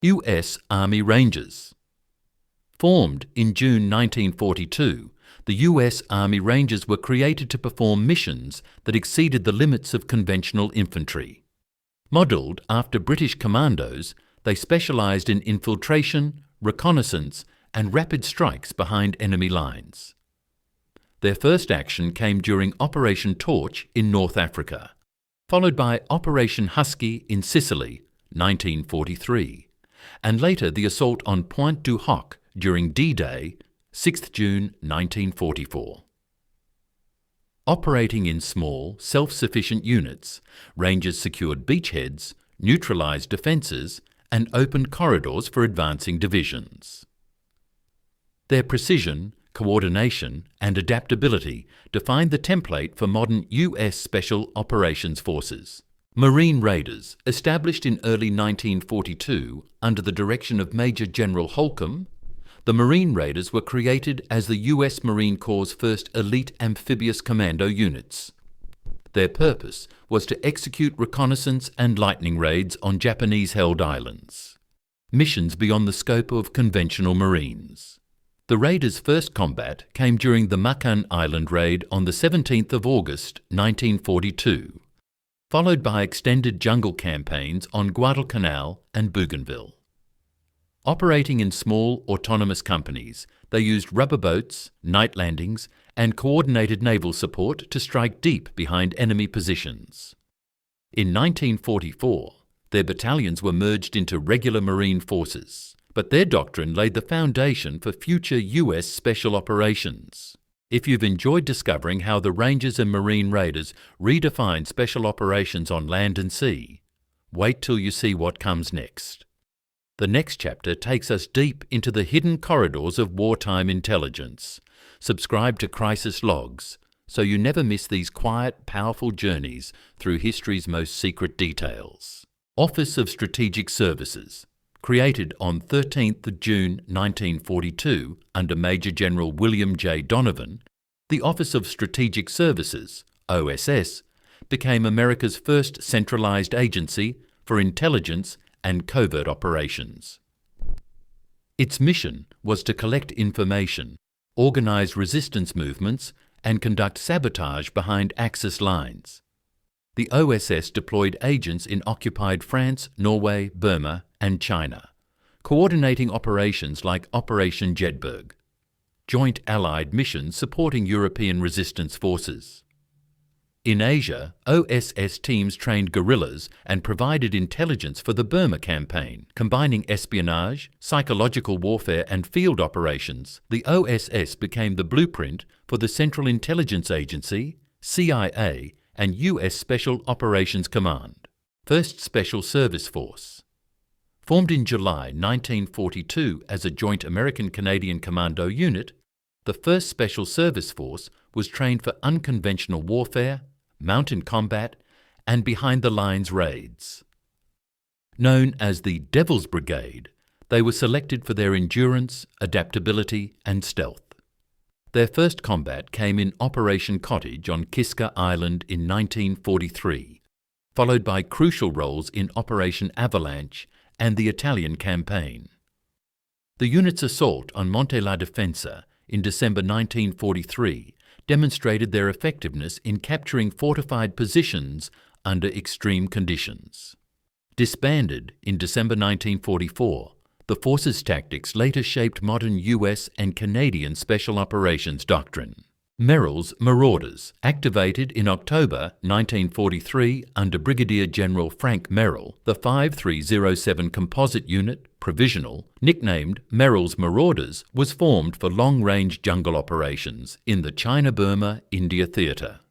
U.S. Army Rangers. Formed in June 1942, the U.S. Army Rangers were created to perform missions that exceeded the limits of conventional infantry. Modelled after British commandos, they specialised in infiltration, reconnaissance, and rapid strikes behind enemy lines. Their first action came during Operation Torch in North Africa, followed by Operation Husky in Sicily, 1943, and later the assault on Pointe du Hoc during D-Day, 6th June 1944. Operating in small, self-sufficient units, Rangers secured beachheads, neutralised defences, and opened corridors for advancing divisions. Their precision, coordination, and adaptability defined the template for modern U.S. Special Operations Forces. Marine Raiders, established in early 1942 under the direction of Major General Holcomb, the Marine Raiders were created as the U.S. Marine Corps' first elite amphibious commando units. Their purpose was to execute reconnaissance and lightning raids on Japanese-held islands, missions beyond the scope of conventional Marines. The Raiders' first combat came during the Makan Island raid on the 17th of August 1942, followed by extended jungle campaigns on Guadalcanal and Bougainville. Operating in small, autonomous companies, they used rubber boats, night landings, and coordinated naval support to strike deep behind enemy positions. In 1944, their battalions were merged into regular Marine forces, but their doctrine laid the foundation for future U.S. special operations. If you've enjoyed discovering how the Rangers and Marine Raiders redefine special operations on land and sea, wait till you see what comes next. The next chapter takes us deep into the hidden corridors of wartime intelligence. Subscribe to Crisis Logs so you never miss these quiet, powerful journeys through history's most secret details. Office of Strategic Services. Created on 13th June 1942 under Major General William J. Donovan, the Office of Strategic Services, OSS, became America's first centralized agency for intelligence and covert operations. Its mission was to collect information, organize resistance movements, and conduct sabotage behind Axis lines. The OSS deployed agents in occupied France, Norway, Burma, and China, coordinating operations like Operation Jedburgh, joint Allied missions supporting European resistance forces. In Asia, OSS teams trained guerrillas and provided intelligence for the Burma campaign, combining espionage, psychological warfare, and field operations. The OSS became the blueprint for the Central Intelligence Agency, CIA, and U.S. Special Operations Command. First Special Service Force. Formed in July 1942 as a joint American-Canadian commando unit, the 1st Special Service Force was trained for unconventional warfare, mountain combat, and behind-the-lines raids. Known as the Devil's Brigade, they were selected for their endurance, adaptability, and stealth. Their first combat came in Operation Cottage on Kiska Island in 1943, followed by crucial roles in Operation Avalanche and the Italian campaign. The unit's assault on Monte la Defensa in December 1943 demonstrated their effectiveness in capturing fortified positions under extreme conditions. Disbanded in December 1944, the force's tactics later shaped modern U.S. and Canadian special operations doctrine. Merrill's Marauders, activated in October 1943 under Brigadier General Frank Merrill, the 5307 Composite Unit, Provisional, nicknamed Merrill's Marauders, was formed for long-range jungle operations in the China-Burma-India theatre.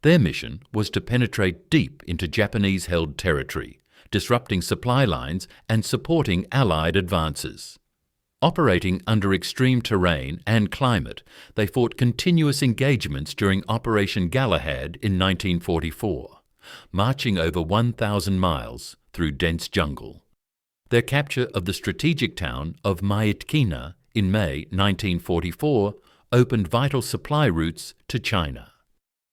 Their mission was to penetrate deep into Japanese-held territory, disrupting supply lines and supporting Allied advances. Operating under extreme terrain and climate, they fought continuous engagements during Operation Galahad in 1944, marching over 1,000 miles through dense jungle. Their capture of the strategic town of Myitkyina in May 1944 opened vital supply routes to China.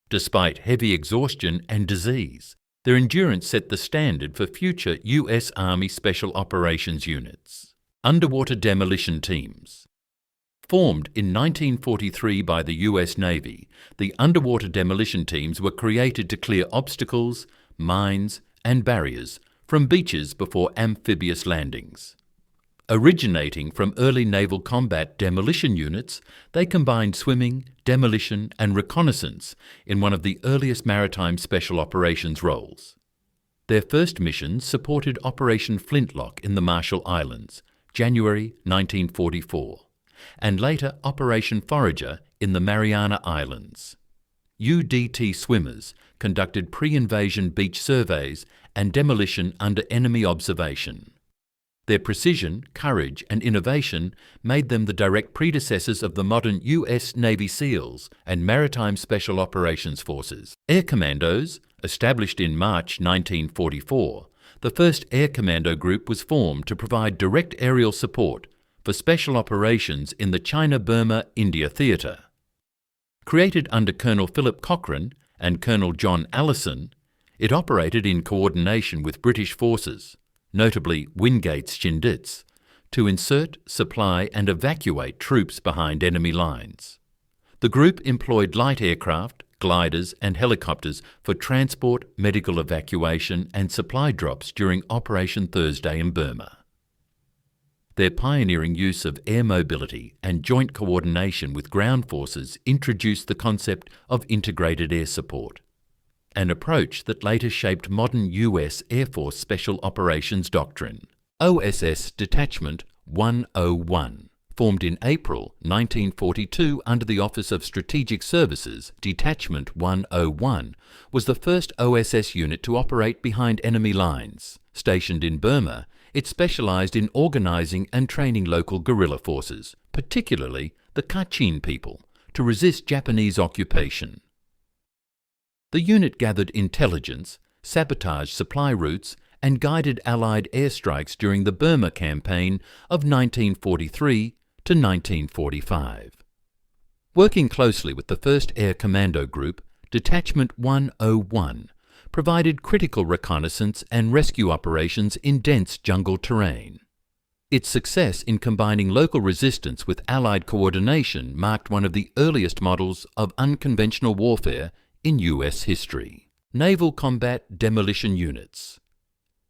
Despite heavy exhaustion and disease, Their endurance set the standard for future U.S. Army Special Operations units. Underwater demolition teams. Formed in 1943 by the U.S. Navy, the underwater demolition teams were created to clear obstacles, mines, and barriers from beaches before amphibious landings. Originating from early naval combat demolition units, they combined swimming, demolition, and reconnaissance in one of the earliest maritime special operations roles. Their first missions supported Operation Flintlock in the Marshall Islands, January 1944, and later Operation Forager in the Mariana Islands. UDT swimmers conducted pre-invasion beach surveys and demolition under enemy observation. Their precision, courage, and innovation made them the direct predecessors of the modern U.S. Navy SEALs and Maritime Special Operations Forces. Air Commandos, established in March 1944, the first Air Commando Group was formed to provide direct aerial support for special operations in the China-Burma-India theatre. Created under Colonel Philip Cochrane and Colonel John Allison, it operated in coordination with British forces, notably Wingate's Chindits, to insert, supply and evacuate troops behind enemy lines. The group employed light aircraft, gliders and helicopters for transport, medical evacuation and supply drops during Operation Thursday in Burma. Their pioneering use of air mobility and joint coordination with ground forces introduced the concept of integrated air support, an approach that later shaped modern U.S. Air Force Special Operations doctrine. OSS Detachment 101, formed in April 1942 under the Office of Strategic Services, Detachment 101 was the first OSS unit to operate behind enemy lines. Stationed in Burma, it specialized in organizing and training local guerrilla forces, particularly the Kachin people, to resist Japanese occupation. The unit gathered intelligence, sabotaged supply routes, and guided Allied airstrikes during the Burma campaign of 1943 to 1945. Working closely with the 1st Air Commando Group, Detachment 101 provided critical reconnaissance and rescue operations in dense jungle terrain. Its success in combining local resistance with Allied coordination marked one of the earliest models of unconventional warfare in U.S. history. Naval Combat Demolition Units.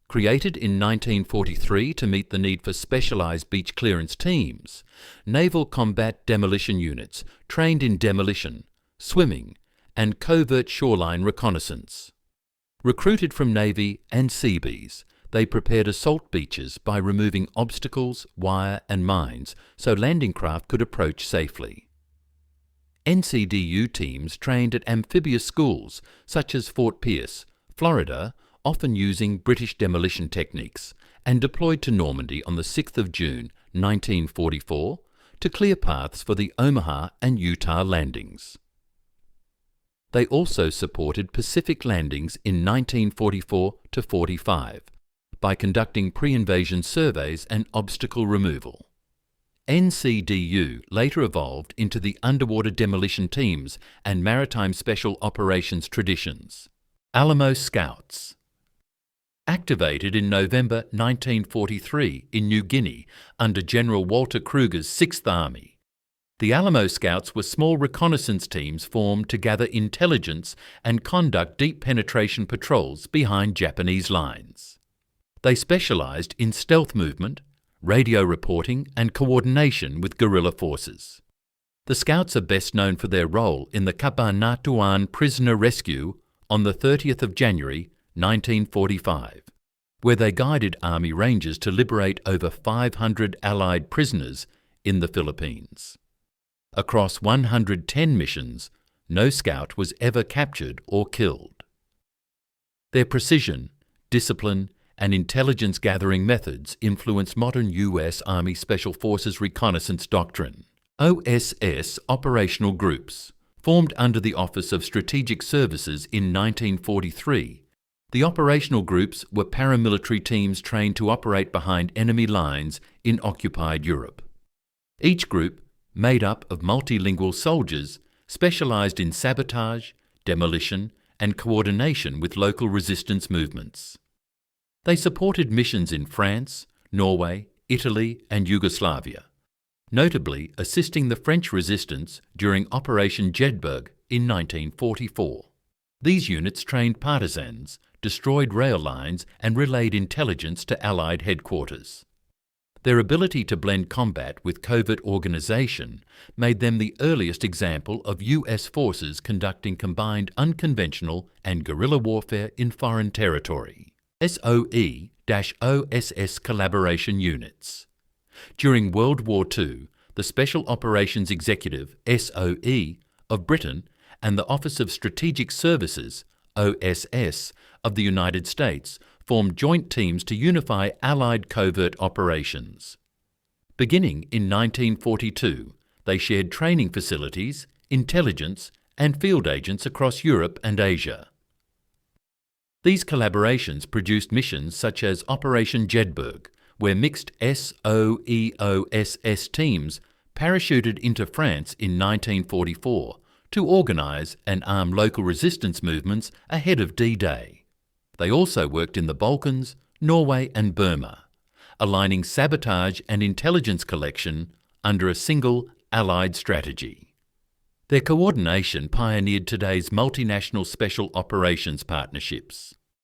Created in 1943 to meet the need for specialized beach clearance teams, Naval Combat Demolition Units trained in demolition, swimming, and covert shoreline reconnaissance. Recruited from Navy and Seabees, they prepared assault beaches by removing obstacles, wire, and mines so landing craft could approach safely. NCDU teams trained at amphibious schools such as Fort Pierce, Florida, often using British demolition techniques, and deployed to Normandy on the 6th of June 1944 to clear paths for the Omaha and Utah landings. They also supported Pacific landings in 1944 to 45 by conducting pre-invasion surveys and obstacle removal. NCDU later evolved into the underwater demolition teams and maritime special operations traditions. Alamo Scouts. Activated in November 1943 in New Guinea under General Walter Kruger's 6th Army, the Alamo Scouts were small reconnaissance teams formed to gather intelligence and conduct deep penetration patrols behind Japanese lines. They specialized in stealth movement, radio reporting and coordination with guerrilla forces. The Scouts are best known for their role in the Cabanatuan prisoner rescue on the 30th of January 1945, where they guided Army Rangers to liberate over 500 Allied prisoners in the Philippines. Across 110 missions, no Scout was ever captured or killed. Their precision, discipline, and intelligence-gathering methods influenced modern U.S. Army Special Forces reconnaissance doctrine. OSS operational groups. Formed under the Office of Strategic Services in 1943, the operational groups were paramilitary teams trained to operate behind enemy lines in occupied Europe. Each group, made up of multilingual soldiers, specialized in sabotage, demolition, and coordination with local resistance movements. They supported missions in France, Norway, Italy and Yugoslavia, notably assisting the French resistance during Operation Jedburgh in 1944. These units trained partisans, destroyed rail lines and relayed intelligence to Allied headquarters. Their ability to blend combat with covert organisation made them the earliest example of US forces conducting combined unconventional and guerrilla warfare in foreign territory. SOE-OSS collaboration units. During World War II, the Special Operations Executive, SOE, of Britain and the Office of Strategic Services, OSS, of the United States formed joint teams to unify Allied covert operations. Beginning in 1942, they shared training facilities, intelligence, and field agents across Europe and Asia. These collaborations produced missions such as Operation Jedburgh, where mixed SOE-OSS teams parachuted into France in 1944 to organise and arm local resistance movements ahead of D-Day. They also worked in the Balkans, Norway and Burma, aligning sabotage and intelligence collection under a single Allied strategy. Their coordination pioneered today's multinational special operations partnerships.